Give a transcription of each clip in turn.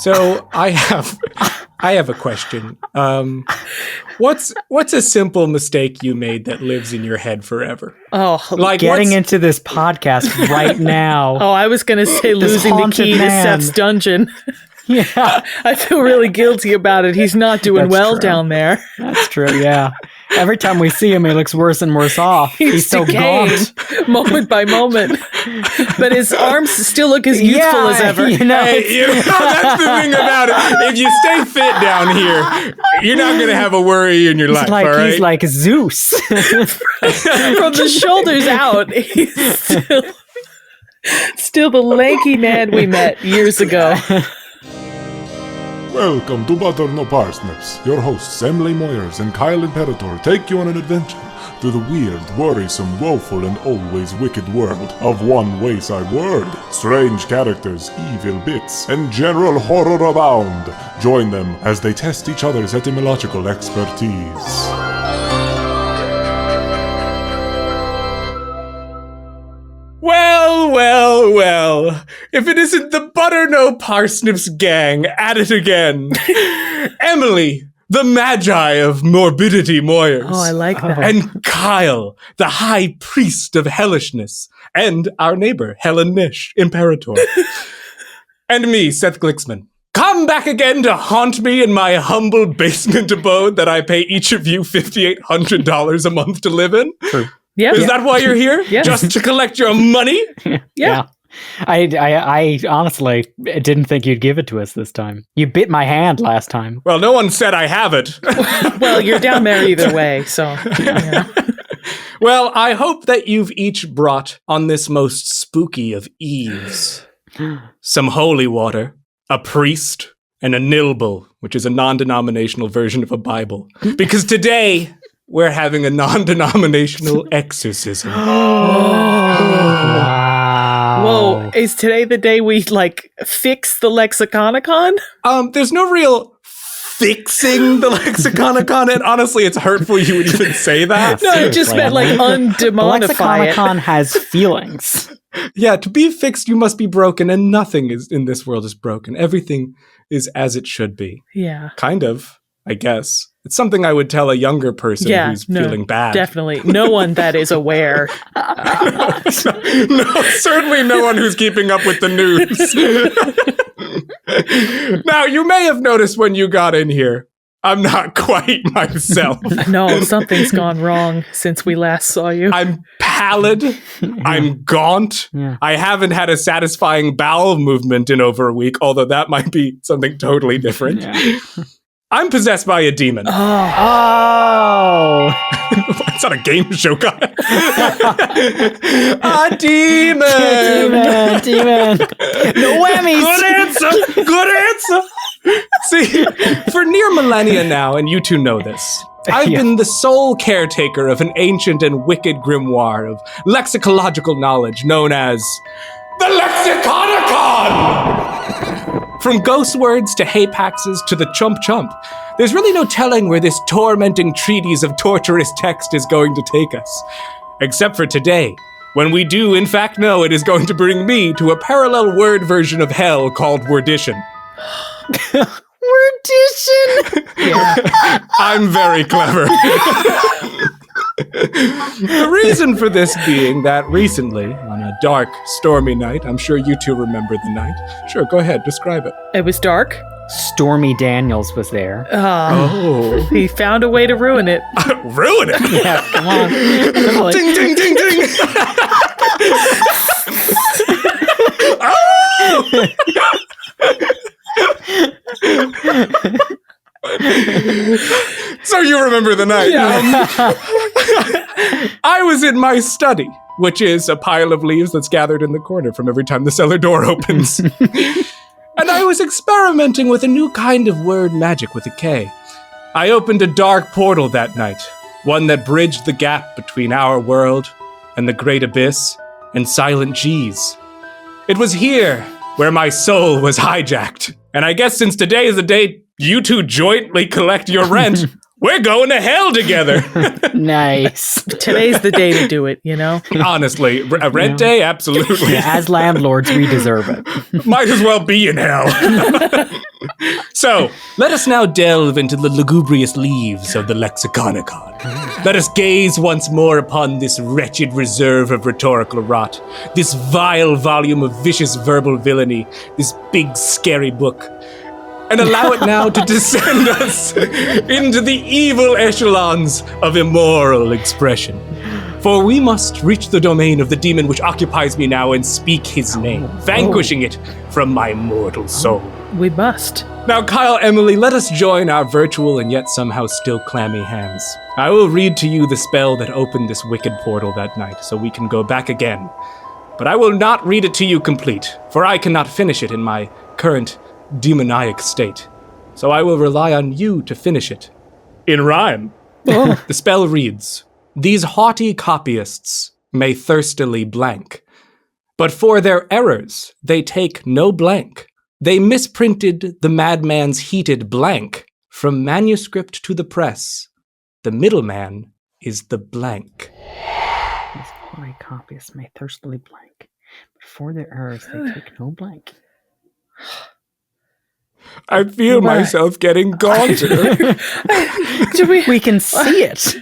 So I have a question. What's a simple mistake you made that lives in your head forever? Oh, like getting into this podcast right now. Oh, I was going to say losing the key to Seth's dungeon. Yeah. I feel really guilty about it. He's not doing well down there. That's true, yeah. Every time we see him, he looks worse and worse off. He's so gaunt. Moment by moment. But his arms still look as youthful as ever. Hey, that's the thing about it. If you stay fit down here, you're not going to have a worry in your life, all right? He's like Zeus. From the shoulders out, he's still the lanky man we met years ago. Welcome to Butter No Parsnips. Your hosts Emily Moyers and Kyle Imperator take you on an adventure through the weird, worrisome, woeful, and always wicked world of one wayside word. Strange characters, evil bits, and general horror abound. Join them as they test each other's etymological expertise. Well, if it isn't the Butter No Parsnips gang at it again. Emily, the magi of morbidity Moyers. Oh, I like that. And Kyle, the high priest of hellishness. And our neighbor, Hellish Imperator. And me, Seth Glixman. Come back again to haunt me in my humble basement abode that I pay each of you $5,800 a month to live in. True. Yeah. Is that why you're here? Yeah. Just to collect your money? Yeah. I honestly didn't think you'd give it to us this time. You bit my hand last time. Well, no one said I have it. Well, you're down there either way, so. Yeah. Well, I hope that you've each brought on this most spooky of eves some holy water, a priest, and a nilbul, which is a non-denominational version of a Bible. Because today, we're having a non-denominational exorcism. Wow. Whoa, is today the day we, fix the Lexiconicon? There's no real fixing the Lexiconicon, and honestly, it's hurtful you would even say that. No, I just meant, undemonify the Lexiconicon has feelings. Yeah, to be fixed, you must be broken, and nothing is in this world is broken. Everything is as it should be. Yeah. Kind of, I guess. It's something I would tell a younger person who's feeling bad. Definitely. No one that is aware. No, certainly no one who's keeping up with the news. Now, you may have noticed when you got in here, I'm not quite myself. No, something's gone wrong since we last saw you. I'm pallid. I'm gaunt. Yeah. I haven't had a satisfying bowel movement in over a week, although that might be something totally different. Yeah. I'm possessed by a demon. Oh. It's not a game show, guy. A demon. Demon. No whammies. Good answer. See, for near millennia now, and you two know this, I've been the sole caretaker of an ancient and wicked grimoire of lexicological knowledge known as the Lexiconicon! From ghost words to hapaxes to the chump chump, there's really no telling where this tormenting treatise of torturous text is going to take us. Except for today, when we do in fact know it is going to bring me to a parallel word version of hell called Wordition. Wordition! Yeah. I'm very clever. The reason for this being that recently, on a dark, stormy night, I'm sure you two remember the night. Sure, go ahead, describe it. It was dark. Stormy Daniels was there. Oh. He found a way to ruin it. Ruin it? Yeah, come on. Ding, ding, ding, ding. So you remember the night. Yeah. I was in my study, which is a pile of leaves that's gathered in the corner from every time the cellar door opens. And I was experimenting with a new kind of word magic with a K. I opened a dark portal that night, one that bridged the gap between our world and the great abyss and silent G's. It was here where my soul was hijacked. And I guess since today is the day you two jointly collect your rent, we're going to hell together. Nice. Today's the day to do it, you know? Honestly, a rent day? Absolutely. Yeah, as landlords, we deserve it. Might as well be in hell. So, let us now delve into the lugubrious leaves of the Lexiconicon. Let us gaze once more upon this wretched reserve of rhetorical rot, this vile volume of vicious verbal villainy, this big scary book, and allow it now to descend us into the evil echelons of immoral expression. For we must reach the domain of the demon which occupies me now and speak his name, vanquishing it from my mortal soul. We must. Now, Kyle, Emily, let us join our virtual and yet somehow still clammy hands. I will read to you the spell that opened this wicked portal that night, so we can go back again. But I will not read it to you complete, for I cannot finish it in my current demoniac state. So I will rely on you to finish it. In rhyme. The spell reads, "These haughty copyists may thirstily blank, but for their errors they take no blank. They misprinted the madman's heated blank. From manuscript to the press, the middleman is the blank." These haughty copyists may thirstily blank, but for their errors they take no blank. I feel myself getting gaunter. We can see it.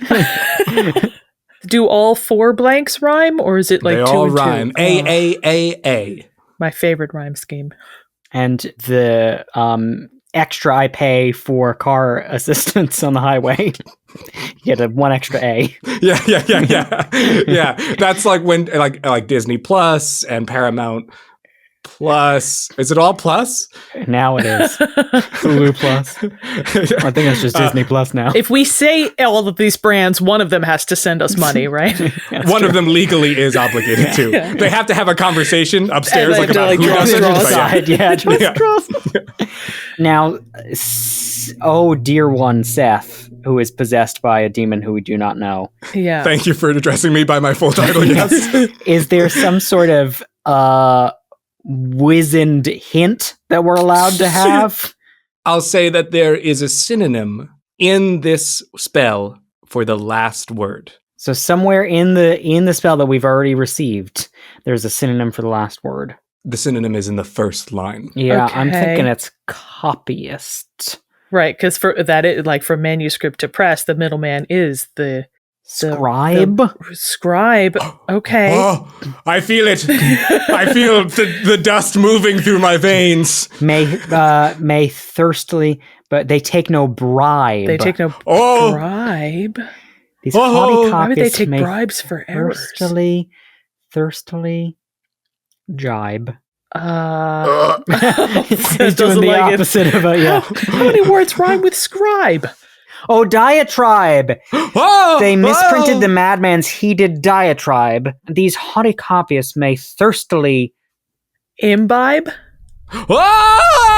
Do all 4 blanks rhyme, or is it like They 2 all and rhyme. 2? A. My favorite rhyme scheme. And the extra I pay for car assistance on the highway, you get 1 extra A. Yeah. Yeah, that's like when like Disney Plus and Paramount Plus. Is it all Plus? Now it is. Hulu Plus. I think it's just Disney Plus now. If we say all of these brands, one of them has to send us money, right? One of them legally is obligated to. Yeah. They have to have a conversation upstairs And about who does it. But yeah. Yeah. Now, oh dear one, Seth, who is possessed by a demon who we do not know. Yeah. Thank you for addressing me by my full title, yes. Is there some sort of wizened hint that we're allowed to have? I'll say that there is a synonym in this spell for the last word. So somewhere in the spell that we've already received, there's a synonym for the last word. The synonym is in the first line. Yeah, Okay. I'm thinking it's copyist. Right, because for that, like from manuscript to press, the middleman is the Scribe? scribe. Okay. Oh, I feel it. I feel the dust moving through my veins. May thirstily, but they take no bribe. They take no Oh. bribe. These Oh. haughty Why would they copyists take may bribes for errors? thirstily jibe. That He's doing doesn't the like it. opposite of it, yeah. How many words rhyme with scribe? Oh, diatribe! Oh, They misprinted the madman's heated diatribe. These haughty copyists may thirstily... Imbibe?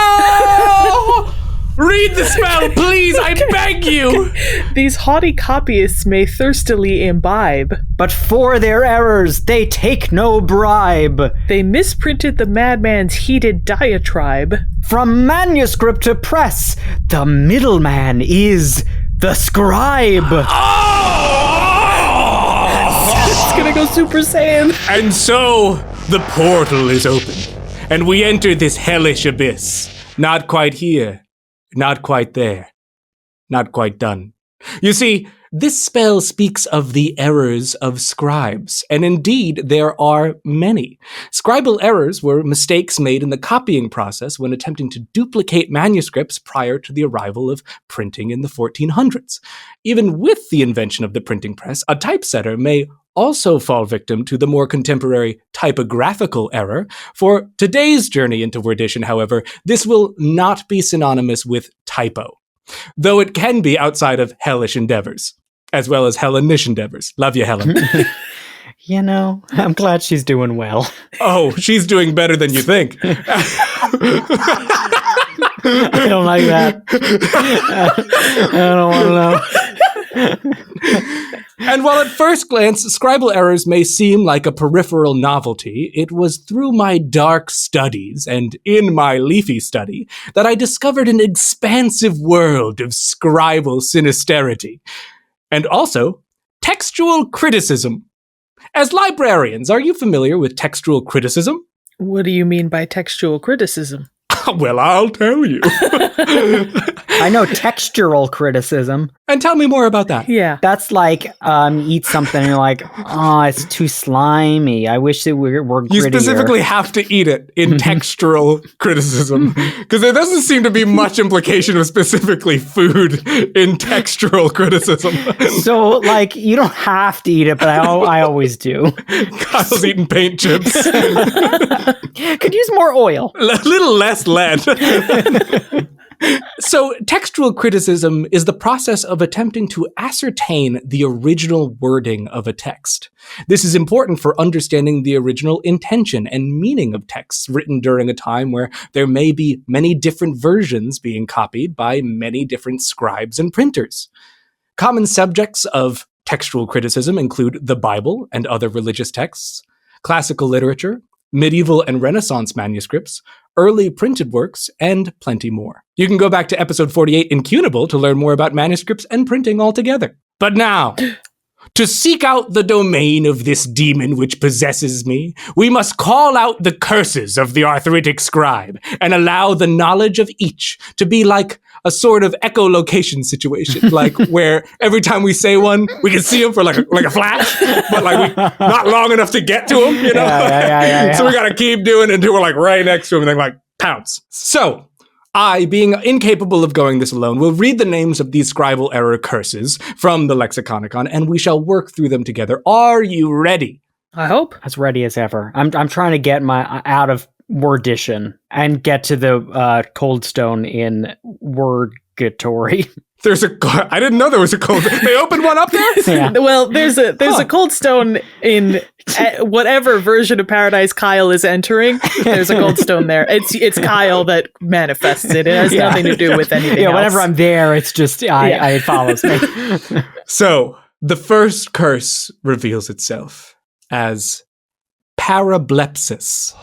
Oh! Read the spell, please, I beg you! These haughty copyists may thirstily imbibe. But for their errors, they take no bribe. They misprinted the madman's heated diatribe. From manuscript to press, the middleman is the scribe. It's gonna go Super Saiyan. And so, the portal is open, and we enter this hellish abyss. Not quite here. Not quite there. Not quite done. You see, this spell speaks of the errors of scribes, and indeed there are many. Scribal errors were mistakes made in the copying process when attempting to duplicate manuscripts prior to the arrival of printing in the 1400s. Even with the invention of the printing press, a typesetter may also fall victim to the more contemporary typographical error. For today's journey into Wordition, however, this will not be synonymous with typo, though it can be outside of hellish endeavors, as well as Hellenish endeavors. Love you, Helen. You know, I'm glad she's doing well. Oh, she's doing better than you think. I don't like that. I don't want to know. And while at first glance, scribal errors may seem like a peripheral novelty, it was through my dark studies and in my leafy study that I discovered an expansive world of scribal sinisterity. And also, textual criticism. As librarians, are you familiar with textual criticism? What do you mean by textual criticism? Well, I'll tell you. I know textual criticism. And tell me more about that. Yeah. That's like you eat something and you're like, oh, it's too slimy. I wish it were grittier. You specifically have to eat it in textural criticism, because there doesn't seem to be much implication of specifically food in textural criticism. So, like, you don't have to eat it, but I always do. Kyle's eating paint chips. Could use more oil. A little less lead. So, textual criticism is the process of attempting to ascertain the original wording of a text. This is important for understanding the original intention and meaning of texts written during a time where there may be many different versions being copied by many different scribes and printers. Common subjects of textual criticism include the Bible and other religious texts, classical literature, medieval and Renaissance manuscripts, early printed works, and plenty more. You can go back to episode 48 Incunable to learn more about manuscripts and printing altogether. But now, to seek out the domain of this demon which possesses me, we must call out the curses of the arthritic scribe and allow the knowledge of each to be like a sort of echolocation situation, like where every time we say one, we can see him for like a flash, but like not long enough to get to him, you know? Yeah. So we gotta keep doing it until we're like right next to him and then like pounce. So I, being incapable of going this alone, will read the names of these Scribal Error curses from the Lexiconicon, and we shall work through them together. Are you ready? I hope. As ready as ever. I'm trying to get my out of Wordition and get to the cold stone in Wordgatory. I didn't know there was a cold. They opened one up there? Yeah. Well, there's a cold stone in whatever version of Paradise Kyle is entering. There's a cold stone there. It's Kyle that manifests it. It has nothing to do with anything else. Whenever I'm there, it's just it follows me. So the first curse reveals itself as parablepsis.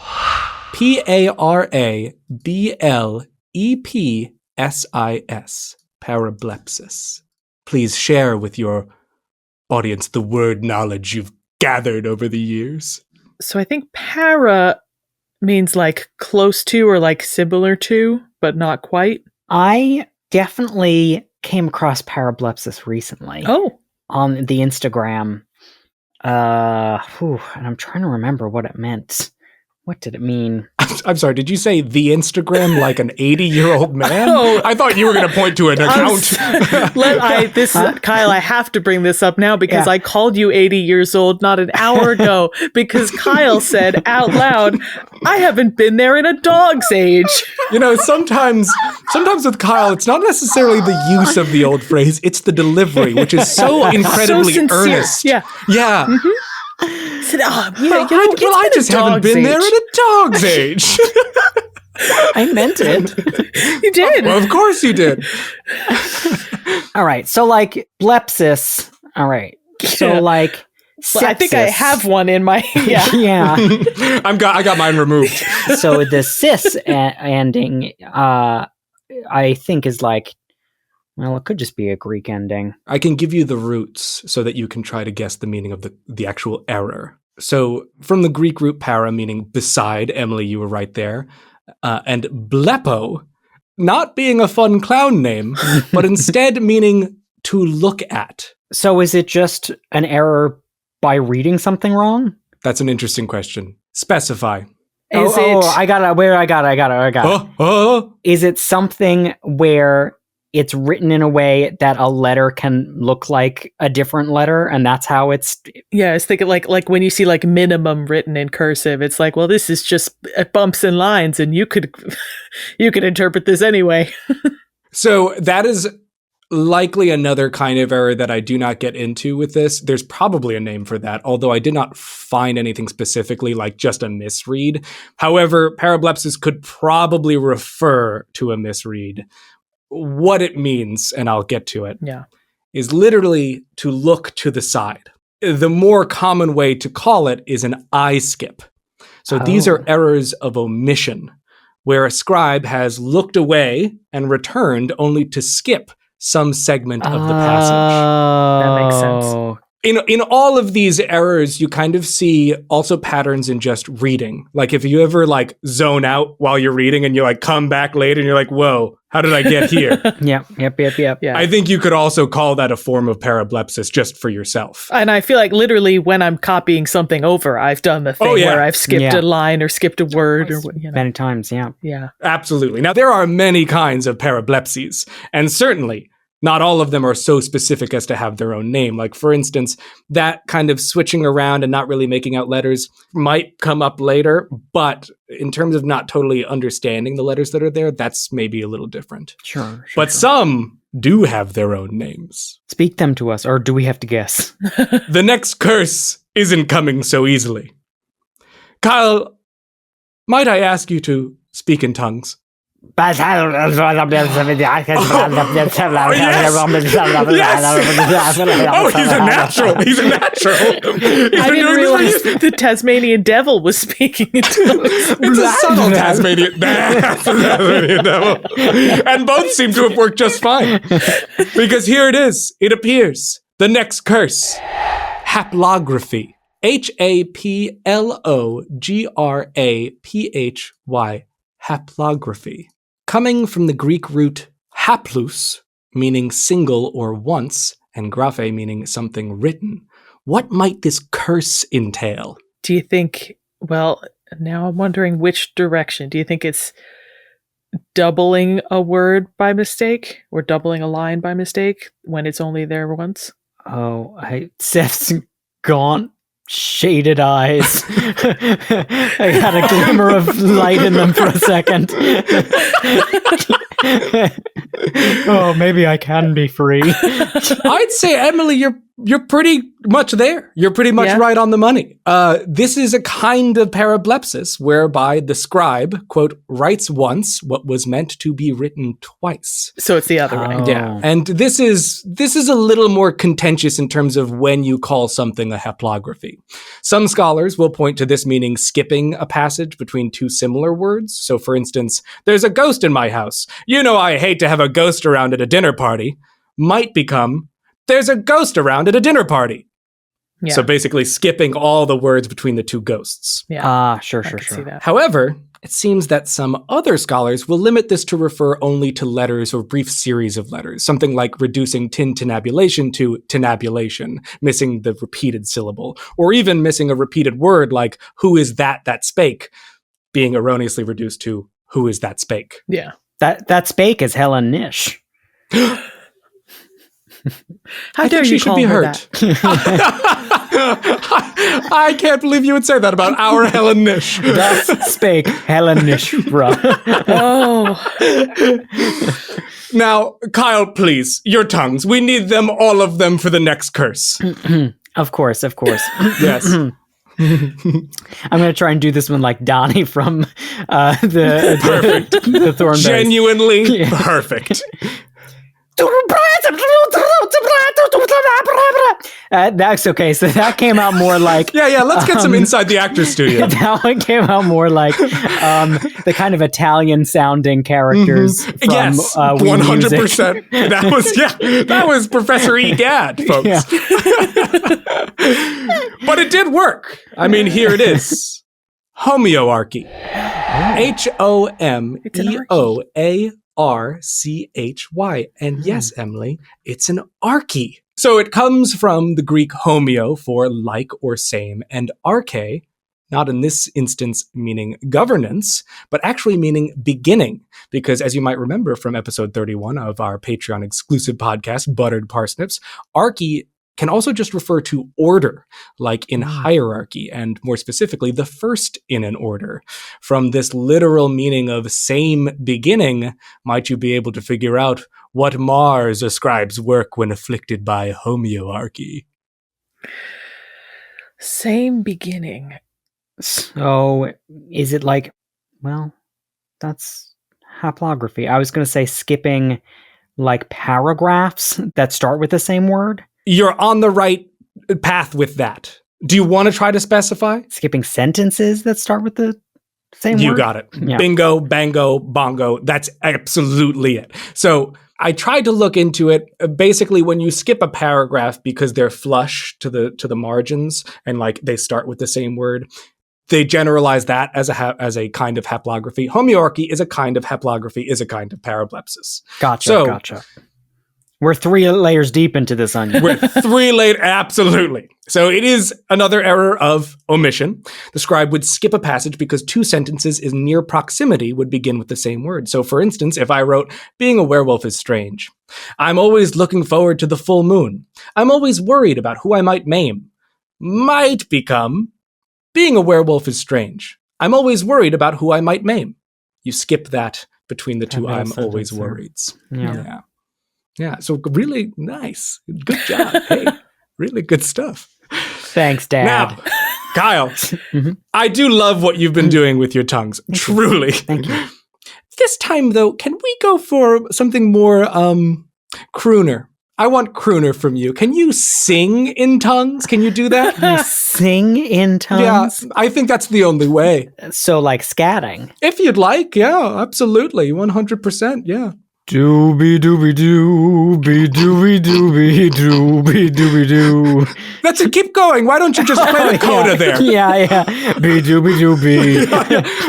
Parablepsis. Parablepsis. Please share with your audience the word knowledge you've gathered over the years. So I think para means like close to or like similar to, but not quite. I definitely came across parablepsis recently. Oh. On the Instagram. And I'm trying to remember what it meant. What did it mean? I'm sorry, did you say the Instagram like an 80-year-old man? Oh. I thought you were going to point to an account. Kyle, I have to bring this up now because I called you 80 years old not an hour ago because Kyle said out loud, I haven't been there in a dog's age. You know, sometimes with Kyle, it's not necessarily the use of the old phrase, it's the delivery, which is so incredibly so sincere. earnest. Yeah. Yeah. Mm-hmm. Said, I just haven't been there in a dog's age. I meant it. You did. Well, of course you did. All right. So, like, blepsis. All right. So, like, sepsis. I think I have one in my... Yeah. Yeah. I got mine removed. So, the cis ending, I think, is like... Well, it could just be a Greek ending. I can give you the roots so that you can try to guess the meaning of the actual error. So from the Greek root para, meaning beside, Emily, you were right there, and blepo, not being a fun clown name, but instead meaning to look at. So is it just an error by reading something wrong? That's an interesting question. Specify. I got it. Is it something where it's written in a way that a letter can look like a different letter, and that's how it's... Yeah, I was thinking like when you see like minimum written in cursive, it's like, well, this is just bumps and lines, and you could interpret this anyway. So that is likely another kind of error that I do not get into with this. There's probably a name for that, although I did not find anything specifically like just a misread. However, parablepsis could probably refer to a misread. What it means, and I'll get to it, is literally to look to the side. The more common way to call it is an eye skip. So these are errors of omission, where a scribe has looked away and returned only to skip some segment of the passage. That makes sense. In all of these errors, you kind of see also patterns in just reading. Like if you ever like zone out while you're reading and you like come back later and you're like, whoa, how did I get here? Yep. Yeah. I think you could also call that a form of parablepsis just for yourself. And I feel like literally when I'm copying something over, I've done the thing where I've skipped a line or skipped a word or many times. Yeah. Yeah. Absolutely. Now, there are many kinds of parablepses, and certainly not all of them are so specific as to have their own name. Like, for instance, that kind of switching around and not really making out letters might come up later, but in terms of not totally understanding the letters that are there, that's maybe a little different. Sure. But some do have their own names. Speak them to us, or do we have to guess? The next curse isn't coming so easily. Kyle, might I ask you to speak in tongues? Oh, yes! Oh, he's a natural. He's a natural. I didn't realize the Tasmanian devil was speaking in tongues. It's a subtle Tasmanian devil. And both seem to have worked just fine. Because here it is. It appears. The next curse. Haplography. Haplography. Haplography. Coming from the Greek root haplous, meaning single or once, and graphe meaning something written. What might this curse entail? Do you think, well, now I'm wondering which direction. Do you think it's doubling a word by mistake or doubling a line by mistake when it's only there once? Oh, Seth's gaunt, shaded eyes. I had a glimmer of light in them for a second. Oh, maybe I can be free. I'd say, Emily, you're pretty much there. You're pretty much right on the money. This is a kind of parablepsis whereby the scribe, quote, writes once what was meant to be written twice. So it's the other way. Yeah. And this is a little more contentious in terms of when you call something a haplography. Some scholars will point to this meaning skipping a passage between two similar words. So for instance, there's a ghost in my house. You know I hate to have a ghost around at a dinner party. Might become, there's a ghost around at a dinner party. Yeah. So basically skipping all the words between the two ghosts. Yeah. Sure. However, it seems that some other scholars will limit this to refer only to letters or brief series of letters, something like reducing tintinnabulation to tinnabulation, missing the repeated syllable, or even missing a repeated word like who is that spake, being erroneously reduced to who is that spake. Yeah. That spake is hellish. How dare you should be hurt? I can't believe you would say that about our Hellenish. Thus spake Hellenish, bruh. Oh. Now, Kyle, please, your tongues. We need them, all of them, for the next curse. Of course. Yes. I'm going to try and do this one like Donnie from the Thornberries. Genuinely perfect. That's okay. So that came out more like yeah. Let's get some inside the actor's studio. That one came out more like the kind of Italian sounding characters. From, yes, 100%. That was Professor Egad, folks. Yeah. But it did work. I mean, here it is. Homeoarchy. HOMEOARCHY. And yes, Emily, it's an archy. So it comes from the Greek homeo for like or same, and arche, not in this instance meaning governance, but actually meaning beginning. Because as you might remember from episode 31 of our Patreon exclusive podcast, Buttered Parsnips, archy can also just refer to order, like in hierarchy, and more specifically, the first in an order. From this literal meaning of same beginning, might you be able to figure out what mars a scribe's work when afflicted by homeoarchy? Same beginning. So, is it like, well, that's haplography. I was going to say skipping like paragraphs that start with the same word. You're on the right path with that. Do you want to try to specify? Skipping sentences that start with the same word? You got it. Yeah. Bingo, bango, bongo. That's absolutely it. So I tried to look into it. Basically, when you skip a paragraph because they're flush to the margins and like they start with the same word, they generalize that as a kind of haplography. Homeoarchy is a kind of haplography, is a kind of parablepsis. Gotcha. We're 3 layers deep into this onion. We're 3 layers, absolutely. So it is another error of omission. The scribe would skip a passage because 2 sentences in near proximity would begin with the same word. So for instance, if I wrote, being a werewolf is strange. I'm always looking forward to the full moon. I'm always worried about who I might maim. Might become, being a werewolf is strange. I'm always worried about who I might maim. You skip that between the 2 I'm always worried. Yeah, so really nice. Good job. Hey, really good stuff. Thanks, Dad. Now, Kyle, I do love what you've been doing with your tongues. Truly. Thank you. This time, though, can we go for something more crooner? I want crooner from you. Can you sing in tongues? Can you do that? Sing in tongues? Yeah, I think that's the only way. So like scatting? If you'd like, yeah, absolutely. 100%, yeah. Doobie doobie doobie doobie doobie doobie doobie doo. That's it. Keep going. Why don't you just play the coda there? Yeah. Be doobie doobie.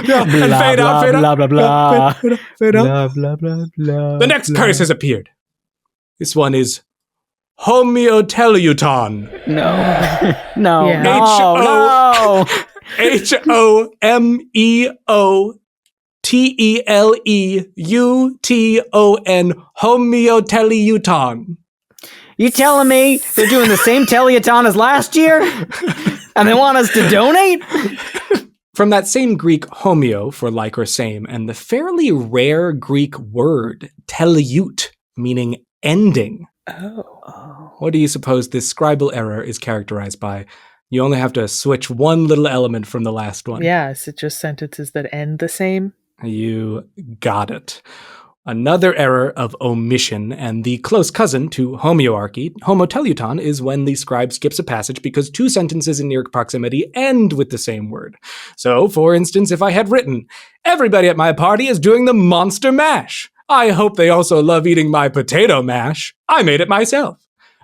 Yeah. And fade out, fade blah, out. blah, blah. Fade out. Blah, blah, blah, blah. The next curse has appeared. This one is homeoteleuton. No. Yeah. No. HOMEOTELEUTON. Homeoteleuton. You telling me they're doing the same teleuton as last year? And they want us to donate? From that same Greek homeo for like or same, and the fairly rare Greek word teleut, meaning ending. Oh. What do you suppose this scribal error is characterized by? You only have to switch one little element from the last one. Yeah, is it just sentences that end the same? You got it. Another error of omission, and the close cousin to homeoarchy, homoteleuton, is when the scribe skips a passage because 2 sentences in near proximity end with the same word. So, for instance, if I had written, everybody at my party is doing the monster mash. I hope they also love eating my potato mash. I made it myself.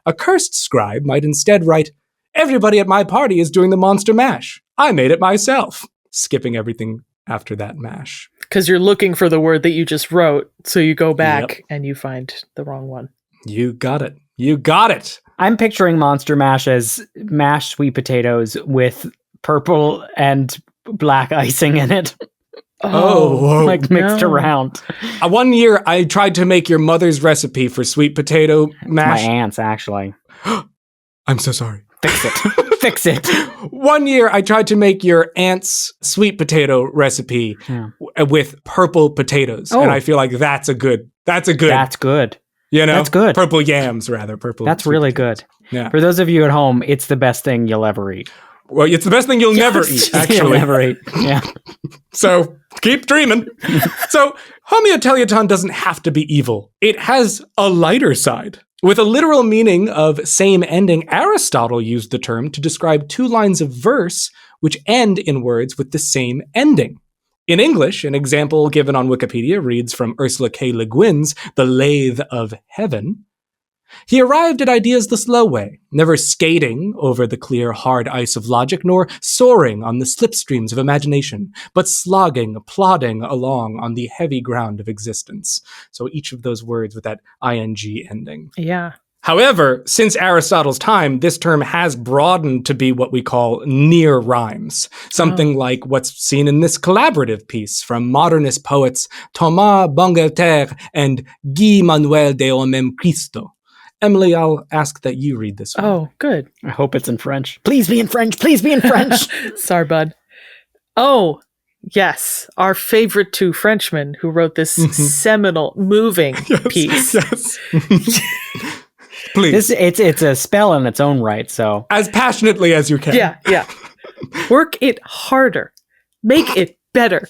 A cursed scribe might instead write, everybody at my party is doing the monster mash. I made it myself. Skipping everything after that mash. Because you're looking for the word that you just wrote, so you go back and you find the wrong one. You got it. You got it. I'm picturing monster mash as mashed sweet potatoes with purple and black icing in it. Oh, like mixed around. One year I tried to make your mother's recipe for sweet potato mash. My aunt's, actually. I'm so sorry. Fix it. Fix it. One year I tried to make your aunt's sweet potato recipe with purple potatoes. And I feel like that's good. That's good. You know? That's good. Purple yams, rather. That's really potatoes. good. Yeah. For those of you at home, it's the best thing you'll ever eat. Well, it's the best thing you'll never eat, actually. You'll never eat. Yeah. So keep dreaming. So homeoteleuton doesn't have to be evil. It has a lighter side. With a literal meaning of same ending, Aristotle used the term to describe 2 lines of verse which end in words with the same ending. In English, an example given on Wikipedia reads from Ursula K. Le Guin's The Lathe of Heaven. He arrived at ideas the slow way, never skating over the clear, hard ice of logic, nor soaring on the slipstreams of imagination, but slogging, plodding along on the heavy ground of existence. So each of those words with that ing ending. Yeah. However, since Aristotle's time, this term has broadened to be what we call near rhymes, something like what's seen in this collaborative piece from modernist poets Thomas Bangalter and Guy Manuel de Homem Christo. Emily, I'll ask that you read this one. Oh, good. I hope it's in French. Please be in French. Please be in French. Sorry, bud. Oh, yes. Our favorite 2 Frenchmen who wrote this seminal, moving piece. Yes. Please. It's a spell in its own right, so. As passionately as you can. Yeah. Work it harder. Make it better.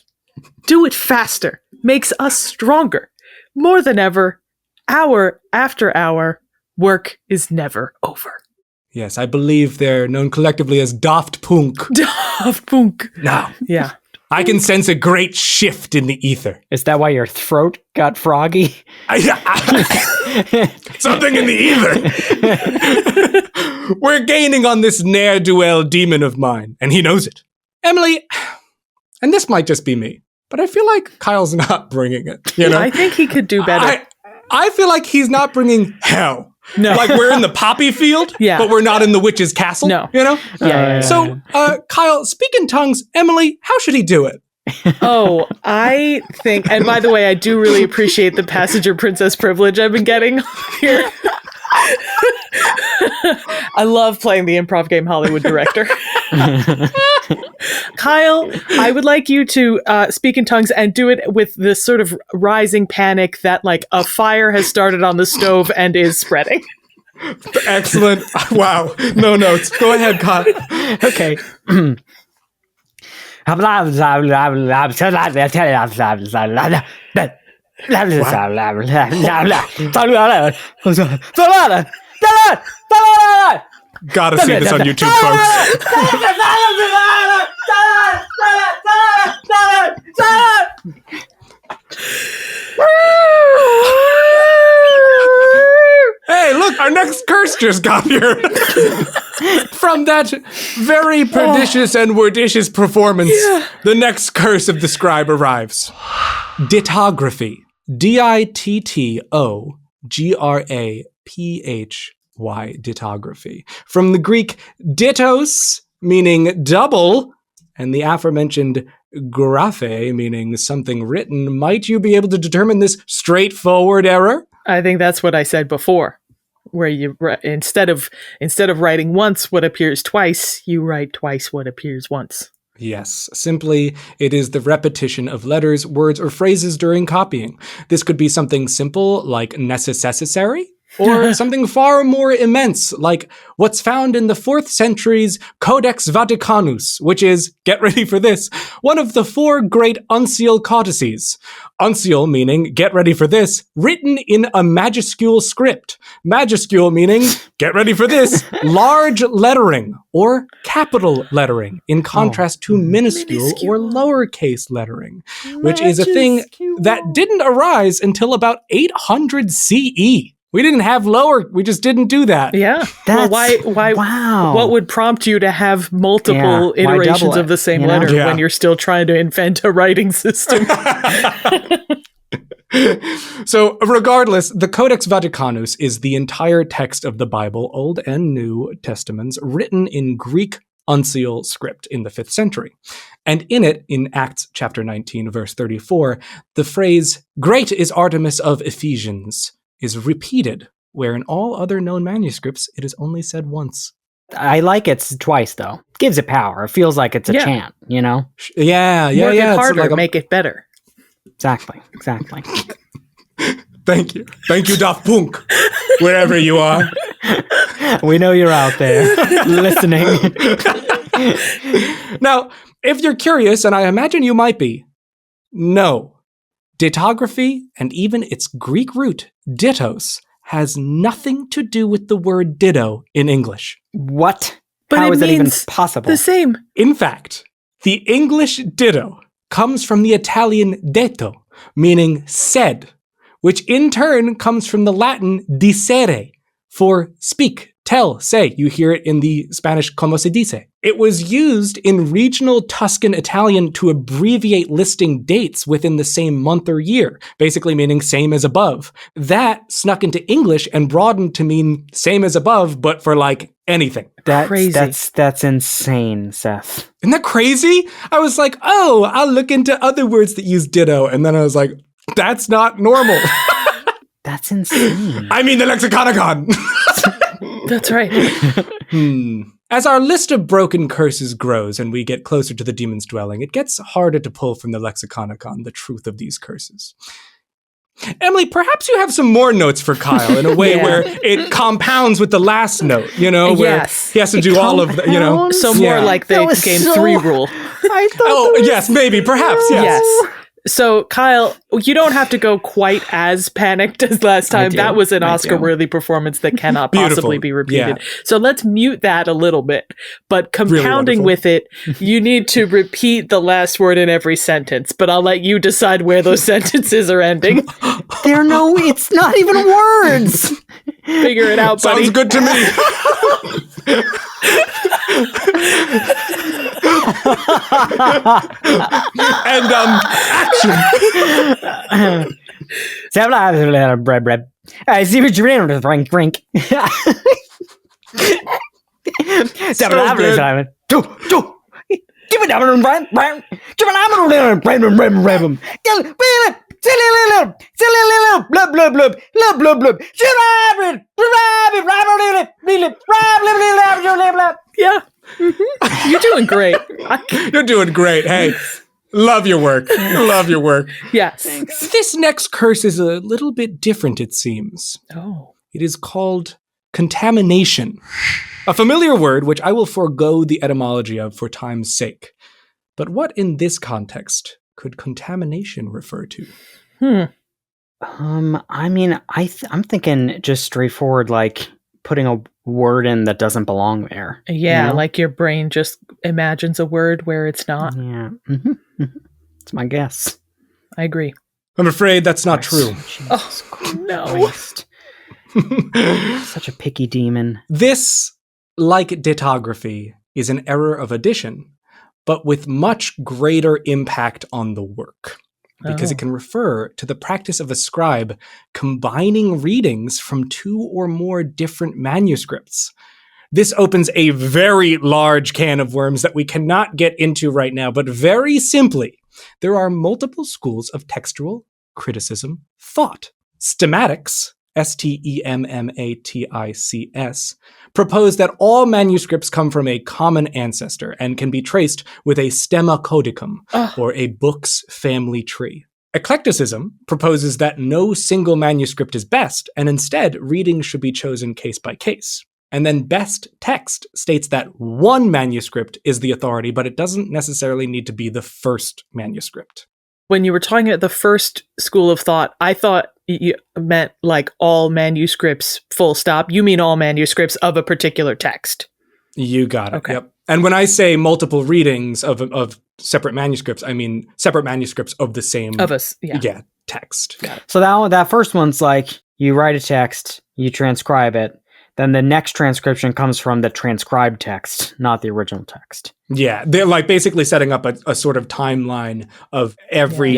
Do it faster. Makes us stronger. More than ever. Hour after hour. Work is never over. Yes, I believe they're known collectively as Daft Punk. Daft Punk. Now. Yeah. I can sense a great shift in the ether. Is that why your throat got froggy? Something in the ether. We're gaining on this ne'er-do-well demon of mine, and he knows it. Emily, and this might just be me, but I feel like Kyle's not bringing it. You know? I think he could do better. I feel like he's not bringing hell. No. Like we're in the poppy field, but we're not in the witch's castle. No. You know? Yeah. So, Kyle, speak in tongues. Emily, how should he do it? Oh, I think, and by the way, I do really appreciate the passenger princess privilege I've been getting here. I love playing the improv game Hollywood Director. Kyle, I would like you to speak in tongues and do it with this sort of rising panic that like a fire has started on the stove and is spreading. Excellent. Wow. No notes. Go ahead, Kyle. Okay. Gotta see this on YouTube, folks. Hey, look, our next curse just got here. From that very pernicious and wordicious performance, the next curse of the scribe arrives. Dittography. Dittography. Dittography. From the Greek dittos, meaning double, and the aforementioned graphe, meaning something written. Might you be able to determine this straightforward error? I think that's what I said before, where you instead of writing once what appears twice, you write twice what appears once. Yes, simply, it is the repetition of letters, words, or phrases during copying. This could be something simple like necessary, or something far more immense, like what's found in the 4th century's Codex Vaticanus, which is, get ready for this, one of the 4 great uncial codices. Uncial meaning, get ready for this, written in a majuscule script. Majuscule meaning, get ready for this, large lettering, or capital lettering, in contrast to minuscule or lowercase lettering, which is a thing that didn't arise until about 800 CE. We didn't have lower. We just didn't do that. Yeah. That's, why? Wow. What would prompt you to have multiple iterations of the same letter when you're still trying to invent a writing system? So regardless, the Codex Vaticanus is the entire text of the Bible, Old and New Testaments, written in Greek uncial script in the 5th century. And in it, in Acts chapter 19, verse 34, the phrase, "Great is Artemis of Ephesians," is repeated, where in all other known manuscripts, it is only said once. I like it twice, though. Gives it power. It feels like it's a chant, you know? Yeah. Work it harder, like make it better. Exactly. Thank you. Thank you, Daft Punk, wherever you are. We know you're out there listening. Now, if you're curious, and I imagine you might be, no. Dittography, and even its Greek root, dittos, has nothing to do with the word ditto in English. What? But How it is that even means possible? the same. In fact, the English ditto comes from the Italian detto, meaning said, which in turn comes from the Latin dicere, for speak, tell, say. You hear it in the Spanish como se dice. It was used in regional Tuscan Italian to abbreviate listing dates within the same month or year, basically meaning same as above. That snuck into English and broadened to mean same as above, but for like anything. Crazy. That's insane, Seth. Isn't that crazy? I was like, oh, I'll look into other words that use ditto. And then I was like, that's not normal. That's insane. I mean the Lexiconicon. That's right. As our list of broken curses grows and we get closer to the demon's dwelling, it gets harder to pull from the Lexiconicon the truth of these curses. Emily, perhaps you have some more notes for Kyle in a way where it compounds with the last note, you know, where he has to do all of the, you know. So more like the game 3 rule. I thought yes, maybe, perhaps, yes. So, Kyle, you don't have to go quite as panicked as last time. That was an Oscar-worthy performance that cannot possibly be repeated. Yeah. So let's mute that a little bit. But compounding with it, you need to repeat the last word in every sentence. But I'll let you decide where those sentences are ending. It's not even words. Figure it out, buddy. Sounds good to me. And action. Bread. I see what you're in. Drink. Yeah. You're doing great. You're doing great. Hey, love your work. Love your work. Yes. Thanks. This next curse is a little bit different, it seems. Oh. It is called contamination. A familiar word which I will forego the etymology of for time's sake. But what in this context could contamination refer to? I mean, I'm thinking just straightforward, like putting a word in that doesn't belong there. Yeah, like your brain just imagines a word where it's not. Yeah. It's my guess. I agree. I'm afraid that's not true. Jesus Christ. Such a picky demon. This, like ditography, is an error of addition, but with much greater impact on the work. Because it can refer to the practice of a scribe combining readings from two or more different manuscripts. This opens a very large can of worms that we cannot get into right now, but very simply, there are multiple schools of textual criticism thought. Stemmatics, Stemmatics, propose that all manuscripts come from a common ancestor and can be traced with a stemma codicum, or a book's family tree. Eclecticism proposes that no single manuscript is best, and instead, readings should be chosen case by case. And then best text states that one manuscript is the authority, but it doesn't necessarily need to be the first manuscript. When you were talking about the first school of thought, I thought you meant like all manuscripts, full stop. You mean all manuscripts of a particular text. You got it. Okay. Yep. And when I say multiple readings of separate manuscripts, I mean separate manuscripts of the same text. Got it. So that first one's like you write a text, you transcribe it, then the next transcription comes from the transcribed text, not the original text. Yeah, they're like basically setting up a sort of timeline of every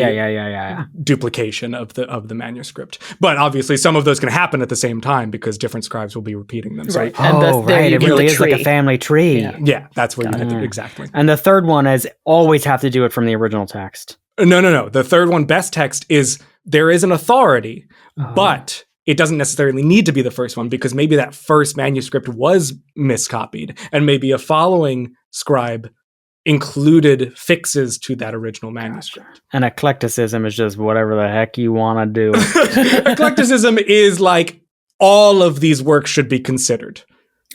duplication of the manuscript. But obviously, some of those can happen at the same time because different scribes will be repeating them. Right. So, right. It really is like a family tree. Yeah, that's where you get it. Exactly. And the third one is always have to do it from the original text. No. The third one, best text, is there is an authority, but it doesn't necessarily need to be the first one because maybe that first manuscript was miscopied and maybe a following scribe included fixes to that original manuscript. Gotcha. And eclecticism is just whatever the heck you want to do. Eclecticism is like all of these works should be considered.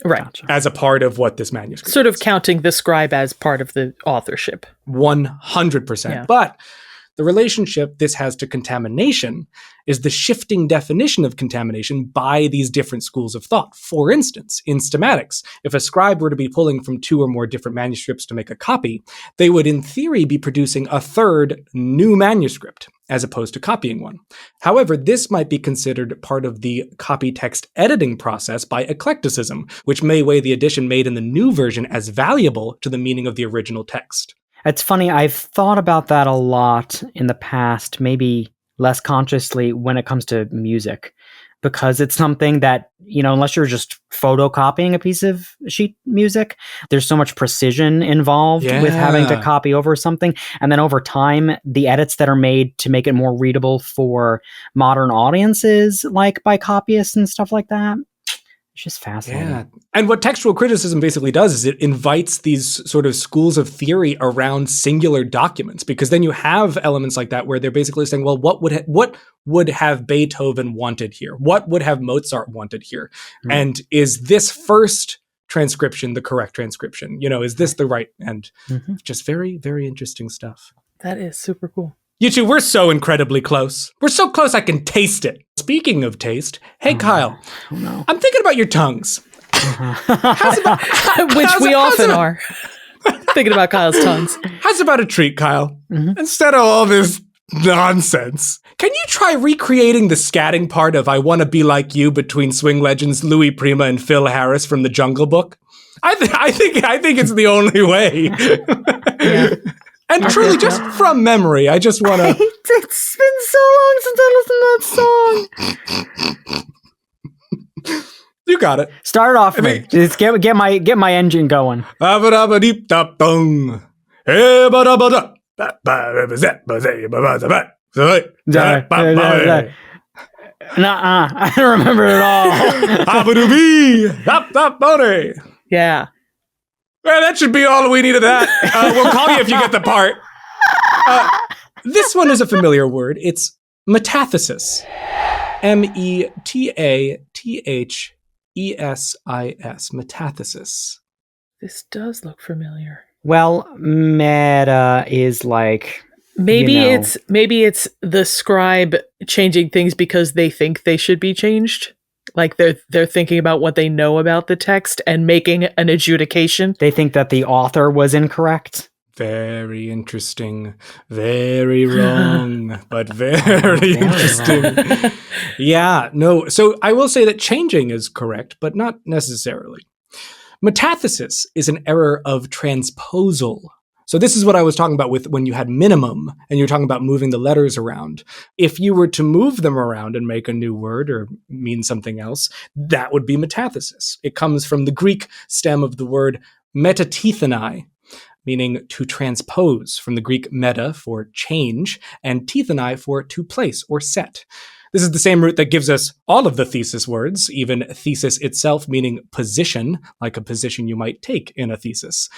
Right. Gotcha. As a part of what this manuscript sort is. of counting the scribe as part of the authorship. 100%. Yeah. But the relationship this has to contamination is the shifting definition of contamination by these different schools of thought. For instance, in stemmatics, if a scribe were to be pulling from two or more different manuscripts to make a copy, they would in theory be producing a third new manuscript, as opposed to copying one. However, this might be considered part of the copy text editing process by eclecticism, which may weigh the addition made in the new version as valuable to the meaning of the original text. It's funny, I've thought about that a lot in the past, maybe less consciously when it comes to music, because it's something that, unless you're just photocopying a piece of sheet music, there's so much precision involved with having to copy over something. And then over time, the edits that are made to make it more readable for modern audiences, like by copyists and stuff like that. It's just fascinating. Yeah. And what textual criticism basically does is it invites these sort of schools of theory around singular documents, because then you have elements like that where they're basically saying, well, what would have Beethoven wanted here? What would have Mozart wanted here? Mm-hmm. And is this first transcription the correct transcription? Is this the right? And just very, very interesting stuff. That is super cool. You two, we're so incredibly close. We're so close I can taste it. Speaking of taste, hey, Kyle, I'm thinking about your tongues. Which we often are. Thinking about Kyle's tongues. How's about a treat, Kyle? Instead of all this nonsense, can you try recreating the scatting part of I Want to Be Like You between swing legends Louis Prima and Phil Harris from the Jungle Book? I think it's the only way. Yeah. And truly, just from memory, I just want to... It's been so long since I listened to that song. You got it. Start it off me. Just get my engine going. Abba-dabba-deep-dap-dong. Ebba-dabba-da. Nuh-uh. I don't remember it at all. Abba-doo-bee. Dap-dap-body. Yeah. Well, that should be all we need of that. We'll call you if you get the part. This one is a familiar word. It's metathesis. M-E-T-A-T-H-E-S-I-S. Metathesis. This does look familiar. Well, meta is like... Maybe it's the scribe changing things because they think they should be changed. Like they're thinking about what they know about the text and making an adjudication. They think that the author was incorrect. Very interesting. Very wrong, but very interesting. Yeah, no. So I will say that changing is correct, but not necessarily. Metathesis is an error of transposal. So this is what I was talking about with when you had minimum and you're talking about moving the letters around. If you were to move them around and make a new word or mean something else, that would be metathesis. It comes from the Greek stem of the word metatethani, meaning to transpose, from the Greek meta for change and tethani for to place or set. This is the same root that gives us all of the thesis words, even thesis itself meaning position, like a position you might take in a thesis.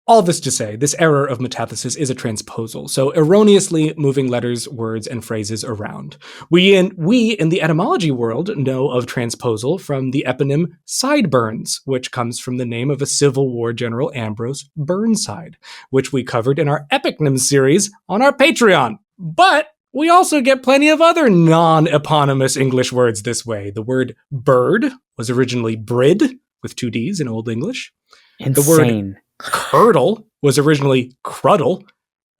All this to say, this error of metathesis is a transposal, so erroneously moving letters, words, and phrases around. We in the etymology world know of transposal from the eponym sideburns, which comes from the name of a Civil War general, Ambrose Burnside, which we covered in our Epicnym series on our Patreon. But we also get plenty of other non-eponymous English words this way. The word bird was originally brid, with two Ds in Old English. Insane. The word curdle was originally cruddle,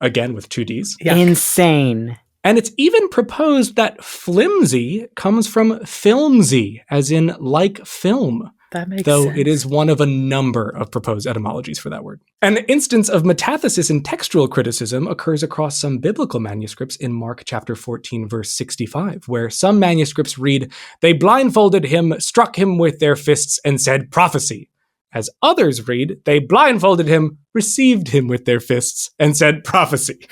again with two Ds. Yuck. Insane. And it's even proposed that flimsy comes from filmsy, as in like film. That makes though sense. it is one of a number of proposed etymologies for that word. An instance of metathesis in textual criticism occurs across some biblical manuscripts in Mark chapter 14, verse 65, where some manuscripts read, "They blindfolded him, struck him with their fists, and said prophecy." As others read, "They blindfolded him, received him with their fists, and said prophecy."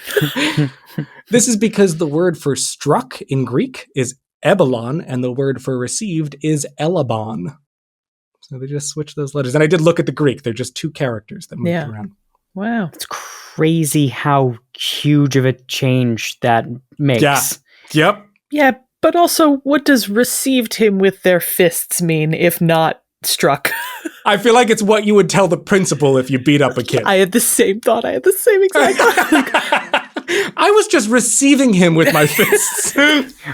This is because the word for struck in Greek is ebelon, and the word for received is elabon. So they just switched those letters. And I did look at the Greek. They're just two characters that moved around. Wow. It's crazy how huge of a change that makes. Yeah. Yep. Yeah, but also, what does received him with their fists mean, if not struck? I feel like it's what you would tell the principal if you beat up a kid. I had the same thought. I had the same exact thought. I was just receiving him with my fists.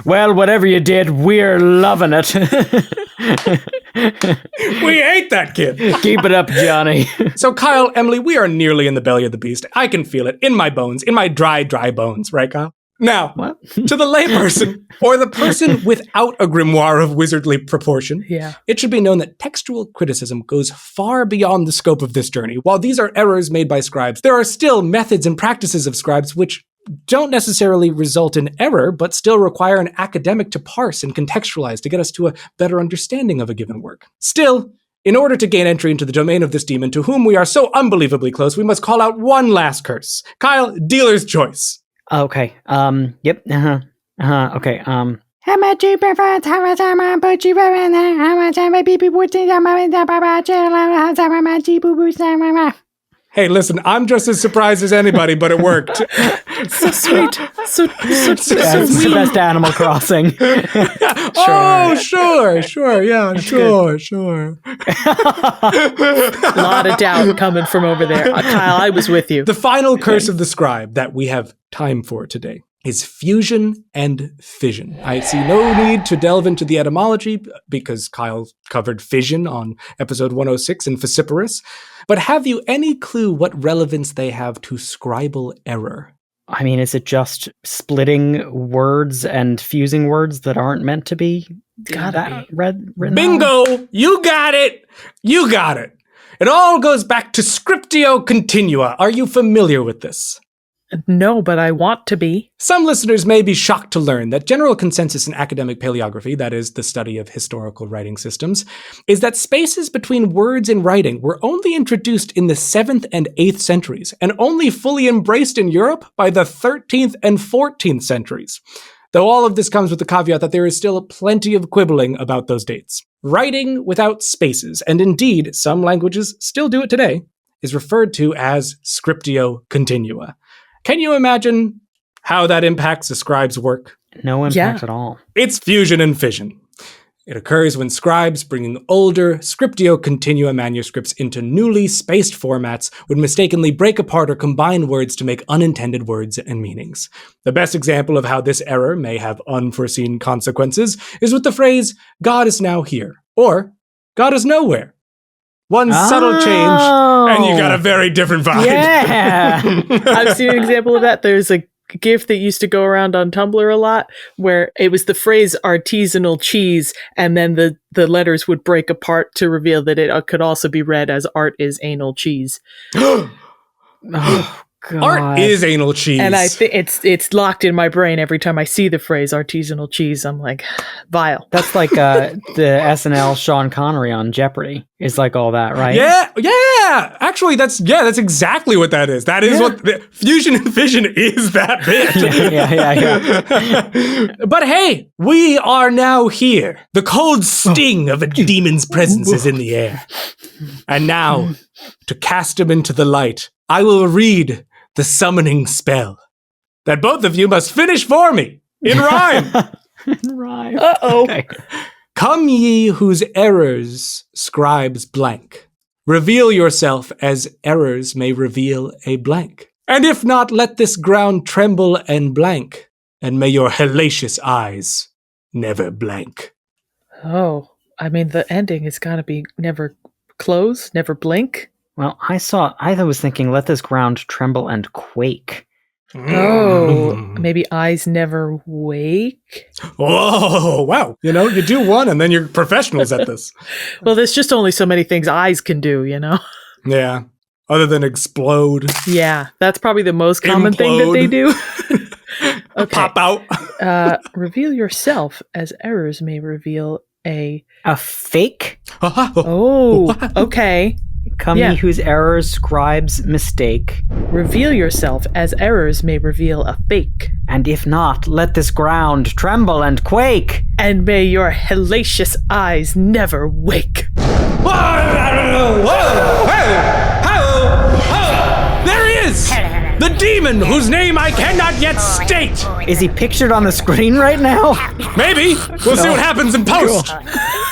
Well, whatever you did, we're loving it. We hate that kid. Keep it up, Johnny. So Kyle, Emily, we are nearly in the belly of the beast. I can feel it in my bones, in my dry bones, right, Kyle? Now, What? to the layperson, or the person without a grimoire of wizardly proportion, Yeah. it should be known that textual criticism goes far beyond the scope of this journey. While these are errors made by scribes, there are still methods and practices of scribes which don't necessarily result in error, but still require an academic to parse and contextualize to get us to a better understanding of a given work. Still, in order to gain entry into the domain of this demon to whom we are so unbelievably close, we must call out one last curse. Kyle, dealer's choice. Okay. Yep. Okay. How much you prefer? How much I'm put you in there? How much I'm a baby putting on my Hey, listen, I'm just as surprised as anybody, but it worked. So sweet. So That's the best Animal Crossing. Oh, sure, yeah, sure. a lot of doubt coming from over there. Kyle, I was with you. The final curse of the scribe that we have time for today is fusion and fission. I see no need to delve into the etymology because Kyle covered fission on episode 106 in Vociferous, but have you any clue what relevance they have to scribal error? I mean, is it just splitting words and fusing words that aren't meant to be? Gotta be. Written Bingo! down? You got it! You got it! It all goes back to scriptio continua. Are you familiar with this? No, but I want to be. Some listeners may be shocked to learn that general consensus in academic paleography, that is, the study of historical writing systems, is that spaces between words in writing were only introduced in the 7th and 8th centuries, and only fully embraced in Europe by the 13th and 14th centuries. Though all of this comes with the caveat that there is still plenty of quibbling about those dates. Writing without spaces, and indeed some languages still do it today, is referred to as scriptio continua. Can you imagine how that impacts a scribe's work? No impact at all. It's fusion and fission. It occurs when scribes bringing older scriptio continua manuscripts into newly spaced formats would mistakenly break apart or combine words to make unintended words and meanings. The best example of how this error may have unforeseen consequences is with the phrase, God is now here, or God is nowhere. One subtle change, and you got a very different vibe. Yeah. I've seen an example of that. There's a GIF that used to go around on Tumblr a lot where it was the phrase artisanal cheese, and then the letters would break apart to reveal that it could also be read as art is anal cheese. Oh, God. Art is anal cheese. And I think it's locked in my brain every time I see the phrase artisanal cheese. I'm like, vile. That's like the SNL Sean Connery on Jeopardy is like all that, right? Yeah. Actually, that's exactly what that is. That is what fusion and fission is. That bit. Yeah. But hey, we are now here. The cold sting of a demon's presence is in the air. And now, to cast him into the light, I will read the summoning spell that both of you must finish for me in rhyme. Right. Uh-oh. Okay. Come ye whose errors scribes blank. Reveal yourself as errors may reveal a blank. And if not, let this ground tremble and blank, and may your hellacious eyes never blank. Oh, I mean, the ending has got to be never close, never blink. Well, I was thinking, let this ground tremble and quake. Oh, maybe eyes never wake? Whoa, wow. You know, you do one and then you're professionals at this. Well, there's just only so many things eyes can do, you know? Yeah. Other than explode. Yeah, that's probably the most common thing that they do. Okay. Pop out. Reveal yourself as errors may reveal a fake? Oh, okay. Come ye whose errors scribes mistake. Reveal yourself as errors may reveal a fake. And if not, let this ground tremble and quake. And may your hellacious eyes never wake. There he is! The demon whose name I cannot yet state! Is he pictured on the screen right now? Maybe. We'll see what happens in post.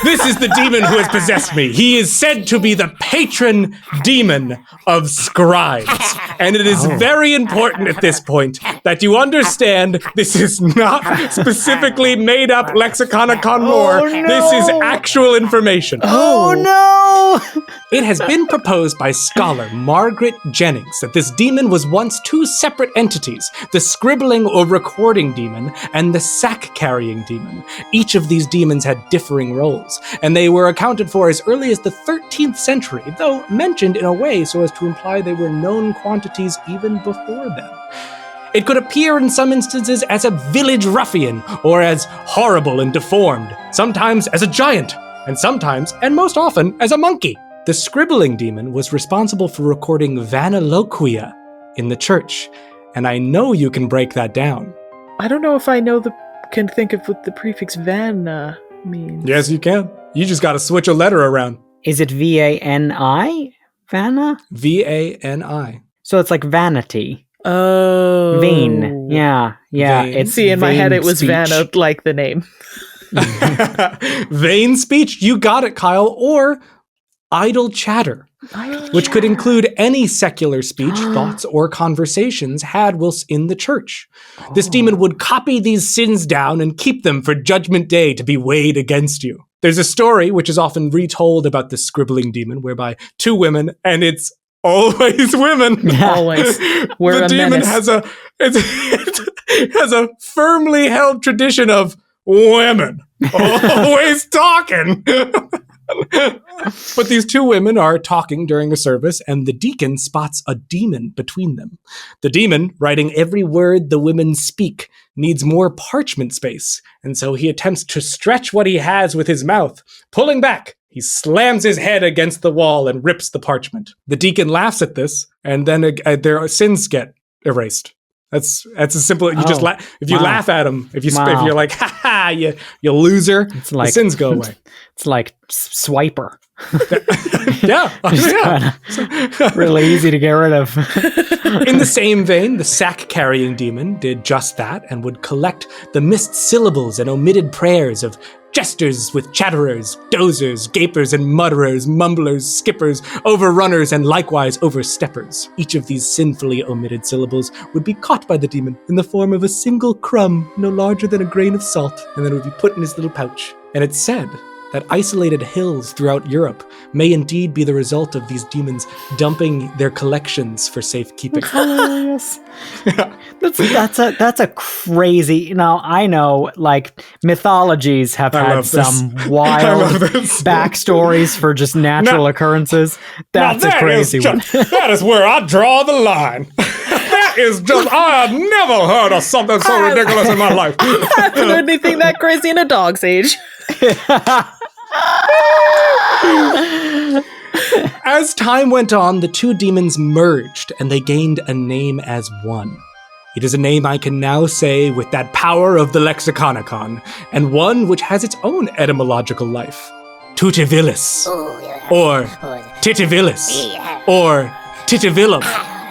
This is the demon who has possessed me. He is said to be the patron demon of scribes. And it is very important at this point that you understand this is not specifically made up Lexiconicon lore. Oh, no. This is actual information. Oh no! It has been proposed by scholar Margaret Jennings that this demon was once two separate entities, the scribbling or recording demon and the sack-carrying demon. Each of these demons had differing roles, and they were accounted for as early as the 13th century, though mentioned in a way so as to imply they were known quantities even before then. It could appear in some instances as a village ruffian, or as horrible and deformed, sometimes as a giant, and sometimes, and most often, as a monkey. The scribbling demon was responsible for recording vanaloquia in the church, and I know you can break that down. I don't know if I can think of what the prefix van means. Yes, you can. You just gotta switch a letter around. Is it V-A-N-I? Vanna? V-A-N-I. So it's like vanity. Oh. Vain. Yeah. Vain. It's See, in my head it was speech. Vanna, like the name. Vain speech? You got it, Kyle. Or idle chatter. which could include any secular speech, thoughts, or conversations had whilst in the church. This demon would copy these sins down and keep them for Judgment Day to be weighed against you. There's a story which is often retold about the scribbling demon, whereby two women, and it's always women. Always. We're the a demon menace. has a firmly held tradition of women always talking. But these two women are talking during a service, and the deacon spots a demon between them. The demon, writing every word the women speak, needs more parchment space, and so he attempts to stretch what he has with his mouth. Pulling back, he slams his head against the wall and rips the parchment. The deacon laughs at this, and then their sins get erased. That's as simple. You just if you laugh at him, if you're like, ha ha, you loser, It's like, the sins go away. It's like Swiper. Yeah. Really easy to get rid of. In the same vein, the sack-carrying demon did just that and would collect the missed syllables and omitted prayers of jesters with chatterers, dozers, gapers and mutterers, mumblers, skippers, overrunners, and likewise oversteppers. Each of these sinfully omitted syllables would be caught by the demon in the form of a single crumb no larger than a grain of salt, and then it would be put in his little pouch. And it's said that isolated hills throughout Europe may indeed be the result of these demons dumping their collections for safekeeping. Hilarious. That's a crazy. Now I know, like, mythologies have had some wild backstories for just natural occurrences. That's a crazy one. That is where I draw the line. That is just, I have never heard of something so ridiculous in my life. I haven't heard anything that crazy in a dog's age. As time went on, the two demons merged, and they gained a name as one. It is a name I can now say with that power of the Lexiconicon, and one which has its own etymological life. Tutivilis, or Titivilis, or Titivillum,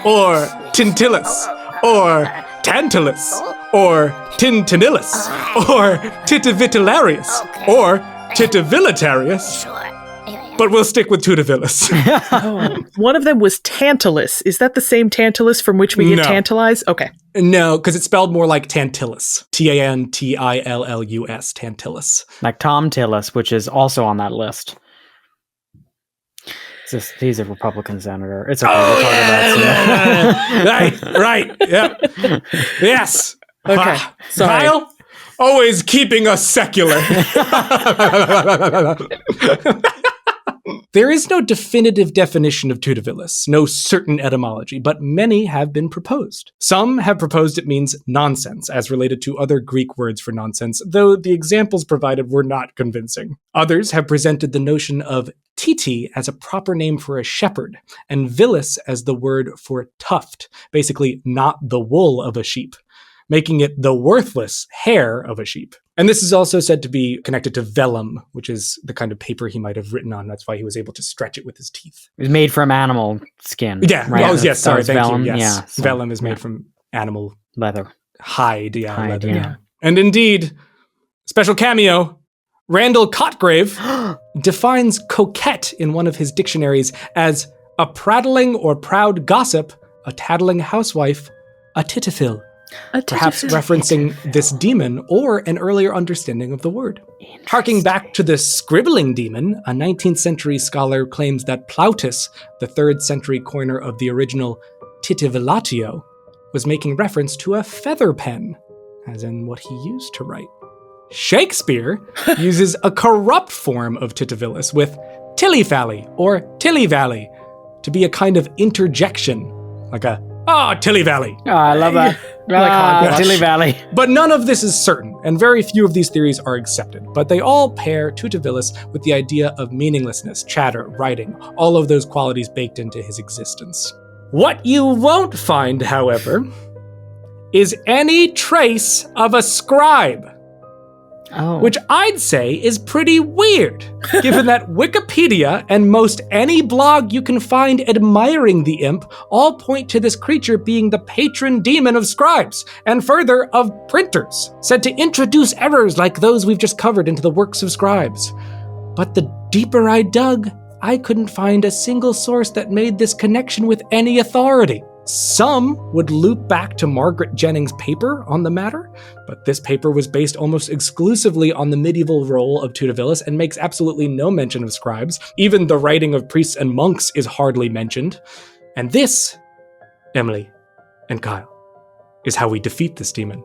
or Tintilis, or Tantalus, or Tintinillus, or Titivitillarius, or Titivillitarius. But we'll stick with Tutivilis. One of them was Tantalus. Is that the same Tantalus from which we get tantalized? Okay. No, because it's spelled more like Tantilus. Tantillus, Tantilus. Like Tom Tillis, which is also on that list. He's a Republican senator. It's okay. We'll talk about it soon. Right. Yep. Yes. Okay. Sorry. Kyle, always keeping us secular. There is no definitive definition of Tutivilis, no certain etymology, but many have been proposed. Some have proposed it means nonsense, as related to other Greek words for nonsense, though the examples provided were not convincing. Others have presented the notion of titi as a proper name for a shepherd, and vilis as the word for tuft, basically not the wool of a sheep, making it the worthless hair of a sheep. And this is also said to be connected to vellum, which is the kind of paper he might have written on. That's why he was able to stretch it with his teeth. It was made from animal skin. Yeah. Right? Oh, yes. Sorry. Thank vellum. you. Yes. Yeah, so, vellum is made from animal leather. Hide. Yeah. Hide, leather. yeah. And indeed, special cameo, Randall Cotgrave defines coquette in one of his dictionaries as a prattling or proud gossip, a tattling housewife, a tittifil. Perhaps referencing this demon or an earlier understanding of the word. Harking back to the scribbling demon, a 19th century scholar claims that Plautus, the 3rd century coiner of the original titivillatio, was making reference to a feather pen, as in what he used to write. Shakespeare uses a corrupt form of titivilis with tillifally or tillivally to be a kind of interjection, like a Tilly Valley. Oh, I love that. Tilly Valley. But none of this is certain, and very few of these theories are accepted. But they all pair Tutivilis with the idea of meaninglessness, chatter, writing, all of those qualities baked into his existence. What you won't find, however, is any trace of a scribe. Oh. Which I'd say is pretty weird, given that Wikipedia and most any blog you can find admiring the imp all point to this creature being the patron demon of scribes, and further, of printers, said to introduce errors like those we've just covered into the works of scribes. But the deeper I dug, I couldn't find a single source that made this connection with any authority. Some would loop back to Margaret Jennings' paper on the matter, but this paper was based almost exclusively on the medieval role of tutivillus and makes absolutely no mention of scribes. Even the writing of priests and monks is hardly mentioned. And this, Emily and Kyle, is how we defeat this demon.